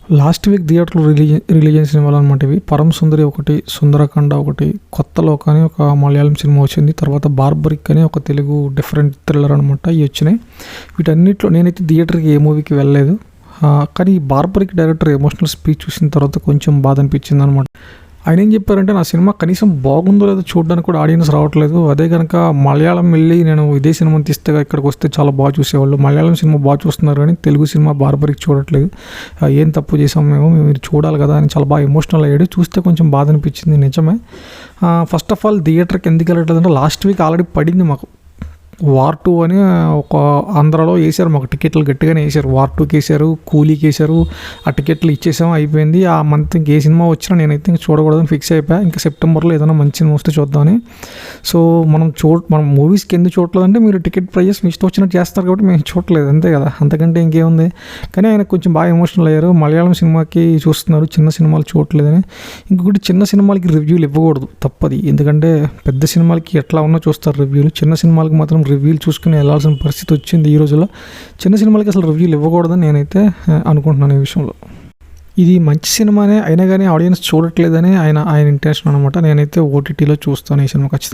Last week థియేటర్‌లో release అయిన సినిమాలనమాట ఇవి. 'పరమ సుందరి' ఒకటి, 'సుందరకాండ' ఒకటి, 'కొత్త లోక' అని ఒక మలయాళం సినిమా వచ్చింది. తర్వాత 'బార్బరిక్' అని ఒక తెలుగు డిఫరెంట్ థ్రిల్లర్ అనమాట. ఇవొచ్చినాయి. వీటన్నిటిలో నేనైతే థియేటర్‌కి ఏ మూవీకి వెళ్ళలేదు. కానీ ఈ 'బార్బరిక్' డైరెక్టర్ ఎమోషనల్ స్పీచ్ చూసిన తర్వాత కొంచెం బాధ అనిపించిందనమాట. ఆయన ఏం చెప్పారంటే, నా సినిమా కనీసం బాగుందో లేదో చూడడానికి కూడా ఆడియన్స్ రావట్లేదు. అదే కనుక మలయాళం వెళ్ళి నేను ఇదే సినిమాని తీస్తే ఇక్కడికి వస్తే చాలా బాగా చూసేవాళ్ళు. మలయాళం సినిమా బాగా చూస్తున్నారు కానీ తెలుగు సినిమా 'బార్బరిక్' చూడట్లేదు. ఏం తప్పు చేసాం మేము, మీరు చూడాలి కదా అని చాలా బాగా ఎమోషనల్ అయ్యాడు. చూస్తే కొంచెం బాధ అనిపించింది, నిజమే. ఫస్ట్ ఆఫ్ ఆల్ థియేటర్కి ఎందుకు వెళ్ళట్లేదు అంటే, లాస్ట్ వీక్ ఆల్రెడీ పడింది మాకు వార్ 2 అని ఒక ఆంధ్రాలో వేసారు. మాకు టికెట్లు గట్టిగానే వేసారు. వార్ 2కి వేసారు, కూలీకి వేసారు. ఆ టికెట్లు ఇచ్చేసాము, అయిపోయింది. ఆ మంత్ ఇంక ఏ సినిమా వచ్చినా నేనైతే ఇంక చూడకూడదని ఫిక్స్ అయిపోయా. ఇంకా సెప్టెంబర్లో ఏదైనా మంచి సినిమా వస్తే చూద్దామని. సో మనం మూవీస్కి ఎందుకు చూడలేదంటే, మీరు టికెట్ ప్రైజెస్ మీ ఇష్టం వచ్చినట్టు చేస్తారు కాబట్టి మేము చూడలేదు, అంతే కదా. అంతకంటే ఇంకేముంది. కానీ ఆయన కొంచెం బాగా ఎమోషనల్ అయ్యారు. మలయాళం సినిమాకి చూస్తున్నారు, చిన్న సినిమాలు చూడట్లేదని. ఇంకొకటి, చిన్న సినిమాలకి రివ్యూలు ఇవ్వకూడదు, తప్పది. ఎందుకంటే పెద్ద సినిమాలకి ఎట్లా ఉన్నా చూస్తారు రివ్యూలు, చిన్న సినిమాలకి మాత్రం రివ్యూలు చూసుకుని వెళ్ళాల్సిన పరిస్థితి వచ్చింది ఈ రోజుల్లో. చిన్న సినిమాలకి అసలు రివ్యూలు ఇవ్వకూడదని నేనైతే అనుకుంటున్నాను ఈ విషయంలో. ఇది మంచి సినిమానే అయినా కానీ ఆడియన్స్ చూడట్లేదని ఆయన ఇంటెన్షన్ అనమాట. నేనైతే ఓటీటీలో చూస్తాను ఈ సినిమా ఖచ్చితంగా.